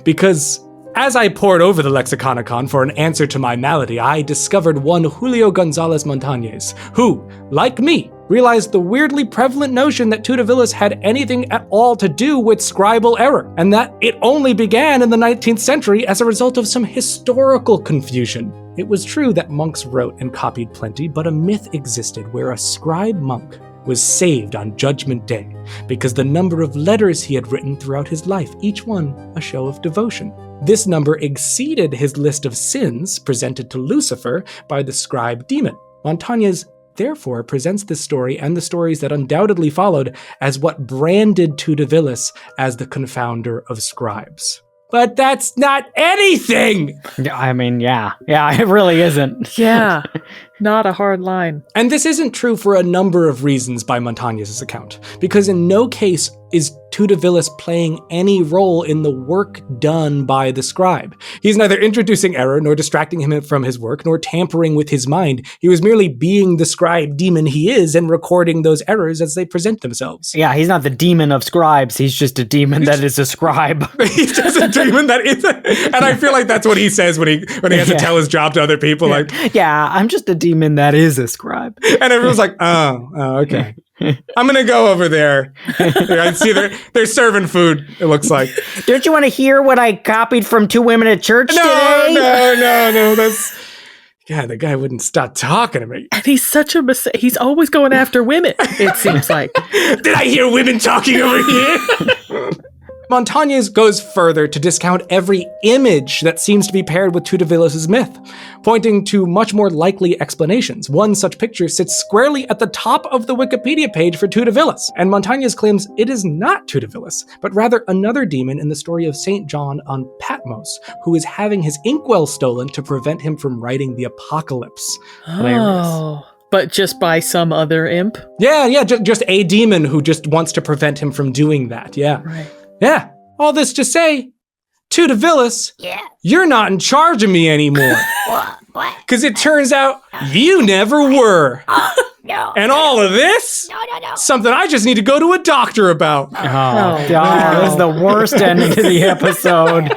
Because as I pored over the Lexiconicon for an answer to my malady, I discovered one Julio Gonzalez Montañez, who, like me, realized the weirdly prevalent notion that tutivillus had anything at all to do with scribal error, and that it only began in the 19th century as a result of some historical confusion. It was true that monks wrote and copied plenty, but a myth existed where a scribe monk was saved on Judgment Day because the number of letters he had written throughout his life, each one a show of devotion. This number exceeded his list of sins presented to Lucifer by the scribe demon. Montañez therefore presents this story and the stories that undoubtedly followed as what branded tutivillus as the confounder of scribes. But that's not anything! I mean, yeah, it really isn't. Yeah, not a hard line. And this isn't true for a number of reasons by Montañez's account, because in no case is tutivillus playing any role in the work done by the scribe. He's neither introducing error, nor distracting him from his work, nor tampering with his mind. He was merely being the scribe demon he is and recording those errors as they present themselves. Yeah, he's not the demon of scribes. He's just a demon that is a scribe. He's just a demon that is, and I feel like that's what he says when he has to tell his job to other people. Yeah. Like, yeah, I'm just a demon that is a scribe. And everyone's like, oh, okay. I'm going to go over there. I see they're serving food, it looks like. Don't you want to hear what I copied from two women at church today? No. That's... God, the guy wouldn't stop talking to me. And he's such a he's always going after women, it seems like. Did I hear women talking over here? Montañez goes further to discount every image that seems to be paired with tutivillus' myth, pointing to much more likely explanations. One such picture sits squarely at the top of the Wikipedia page for tutivillus, and Montañez claims it is not tutivillus, but rather another demon in the story of St. John on Patmos, who is having his inkwell stolen to prevent him from writing the apocalypse. Oh. But just by some other imp? Yeah, just a demon who just wants to prevent him from doing that, yeah. Right. Yeah, all this to say, tutivillus, you're not in charge of me anymore. What? Because it turns out you never were. No. And all of this? No. Something I just need to go to a doctor about. Oh, God, this is the worst ending to the episode.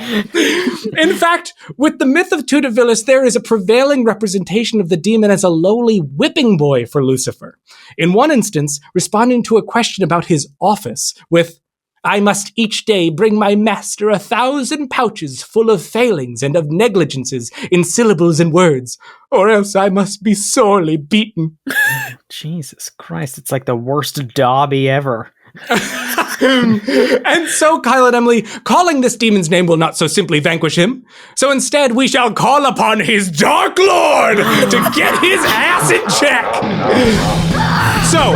In fact, with the myth of tutivillus, there is a prevailing representation of the demon as a lowly whipping boy for Lucifer. In one instance, responding to a question about his office with, I must each day bring my master 1,000 pouches full of failings and of negligences in syllables and words, or else I must be sorely beaten. Jesus Christ, it's like the worst Dobby ever. And so, Kyle and Emily, calling this demon's name will not so simply vanquish him. So instead, we shall call upon his Dark Lord to get his ass in check. So,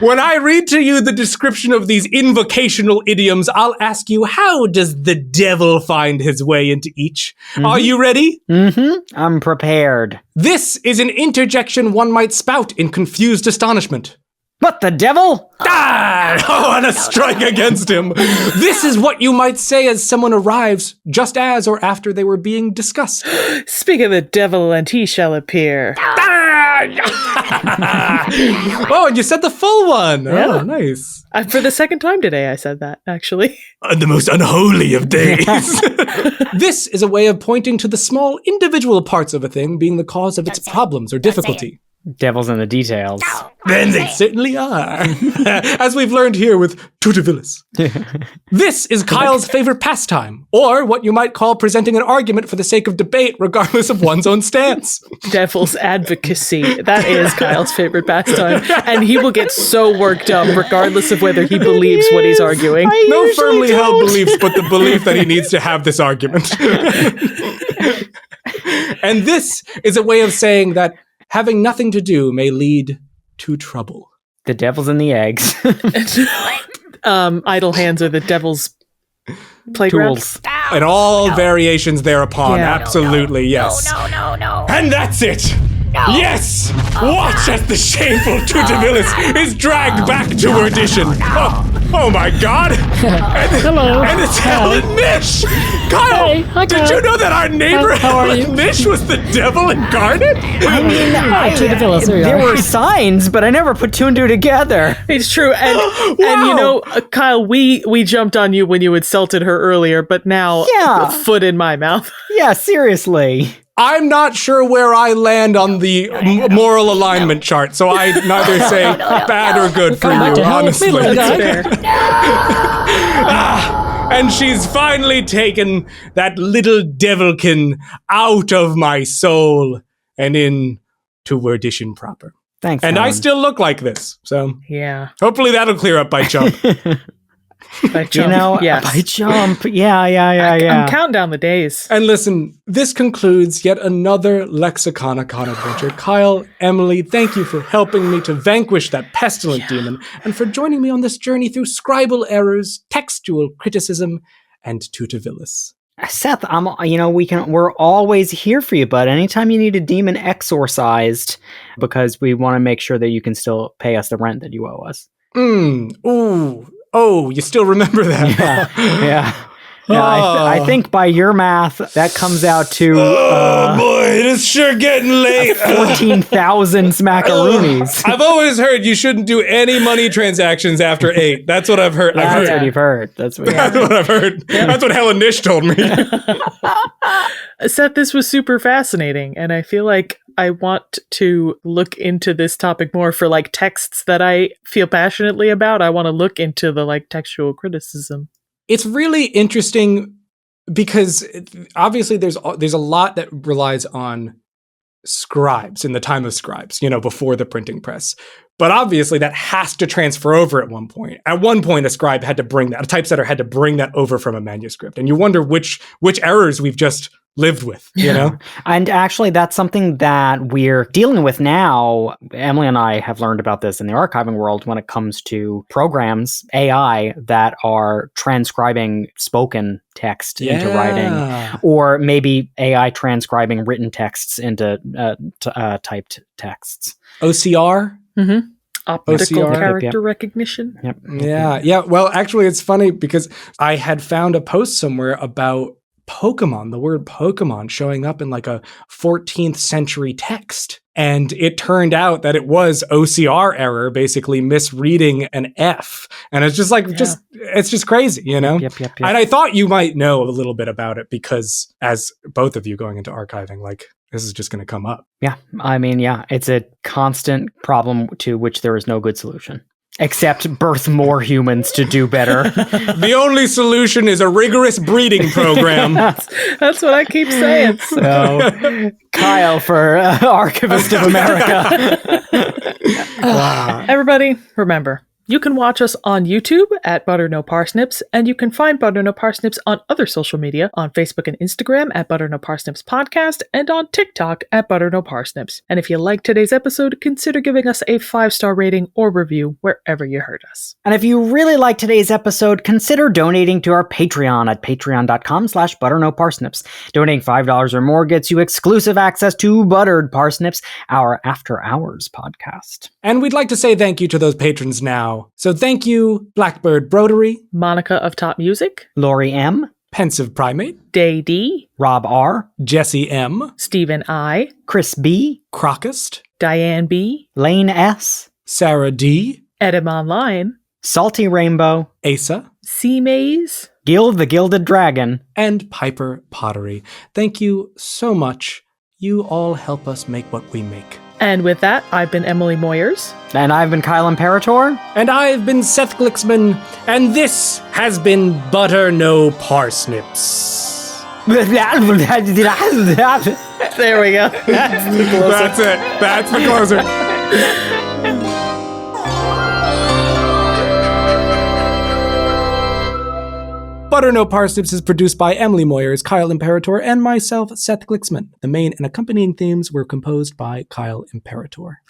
when I read to you the description of these invocational idioms, I'll ask you, how does the devil find his way into each? Mm-hmm. Are you ready? Mm-hmm. I'm prepared. This is an interjection one might spout in confused astonishment. What, the devil? Oh, and a strike against him. This is what you might say as someone arrives just as or after they were being discussed. Speak of the devil and he shall appear. Oh, and you said the full one. Yeah. Oh, nice. For the second time today, I said that, actually. On the most unholy of days. This is a way of pointing to the small individual parts of a thing being the cause of its problems or difficulty. Devil's in the details. Then they certainly are. As we've learned here with tutivillus. This is Kyle's favorite pastime, or what you might call presenting an argument for the sake of debate, regardless of one's own stance. Devil's advocacy. That is Kyle's favorite pastime. And he will get so worked up, regardless of whether he believes what he's arguing. No firmly held beliefs, but the belief that he needs to have this argument. And this is a way of saying that having nothing to do may lead to trouble. The devil's in the eggs. Idle hands are the devil's playground. Tools. And all variations thereupon, Yeah. absolutely, yes. No. And that's it! Yes! Watch as the shameful Tutivillis is dragged back to Wordition. Oh my god! Hello. And it's Helen Nish! Kyle, Hey, hi, did Kyle. you know that our neighbor How are you? Helen Nish was the devil incarnate? I mean, Tutivillis, there you there are. were signs, but I never put two and two together. It's true, and you know, Kyle, we jumped on you when you insulted her earlier, but now, Yeah. foot in my mouth. Yeah, seriously. I'm not sure where I land on the moral alignment chart, so I neither say bad or good for Come back you, to hell with me, honestly. little guy. Fair. And she's finally taken that little devilkin out of my soul and in to Wordition proper. Thanks. And I Helen. still look like this, so Yeah, hopefully that'll clear up by jump. by You jump, know, yes. by jump. Yeah. I'm counting down the days. And listen, this concludes yet another Lexiconicon adventure. Kyle, Emily, thank you for helping me to vanquish that pestilent demon and for joining me on this journey through scribal errors, textual criticism, and Tutivillis. Seth, we're always here for you, bud. Anytime you need a demon exorcised, because we want to make sure that you can still pay us the rent that you owe us. Oh, you still remember that? Yeah. I think by your math, that comes out to boy, it is sure getting late. 14,000 smackaroonies. I've always heard you shouldn't do any money transactions after 8. That's what I've heard. That's what you've heard. That's what I've heard. That's what Helen Nish told me. Seth, this was super fascinating, and I feel like I want to look into this topic more for like texts that I feel passionately about. I want to look into the like textual criticism. It's really interesting because obviously there's a lot that relies on scribes in the time of scribes, before the printing press. But obviously that has to transfer over at one point. At one point, a scribe had to bring that, a typesetter had to bring that over from a manuscript. And you wonder which errors we've just lived with, you know? And actually, that's something that we're dealing with now. Emily and I have learned about this in the archiving world when it comes to programs, AI, that are transcribing spoken text into writing, or maybe AI transcribing written texts into typed texts. OCR? Mm-hmm. Optical OCR. character recognition. Yep. Yeah. Well, actually, it's funny because I had found a post somewhere about Pokemon, the word Pokemon showing up in like a 14th century text. And it turned out that it was OCR error, basically misreading an F. And it's just like, it's just crazy, Yep. And I thought you might know a little bit about it because as both of you going into archiving, like this is just going to come up. Yeah. I mean, it's a constant problem to which there is no good solution. Except birth more humans to do better. The only solution is a rigorous breeding program. That's what I keep saying. So, Kyle for Archivist of America. Everybody, remember, you can watch us on YouTube at Butter No Parsnips, and you can find Butter No Parsnips on other social media, on Facebook and Instagram at Butter No Parsnips Podcast, and on TikTok at Butter No Parsnips. And if you liked today's episode, consider giving us a 5-star rating or review wherever you heard us. And if you really like today's episode, consider donating to our Patreon at patreon.com/butternoparsnips. Donating $5 or more gets you exclusive access to Buttered Parsnips, our After Hours podcast. And we'd like to say thank you to those patrons now. So thank you, Blackbird Brodery, Monica of Top Music, Lori M., Pensive Primate, Day D, Rob R., Jesse M., Stephen I, Chris B., Crocust, Diane B, Lane S., Sarah D., Edom Online, Salty Rainbow, Asa, C Maze, Gil the Gilded Dragon, and Piper Pottery. Thank you so much. You all help us make what we make. and with that, I've been Emily Moyers. and I've been Kyle Imperator. And I've been Seth Glixman, and this has been Butter No Parsnips. There we go. That's the closer. That's it. That's the closer. Butter No Parsnips is produced by Emily Moyers, Kyle Imperator, and myself, Seth Glixman. The main and accompanying themes were composed by Kyle Imperator.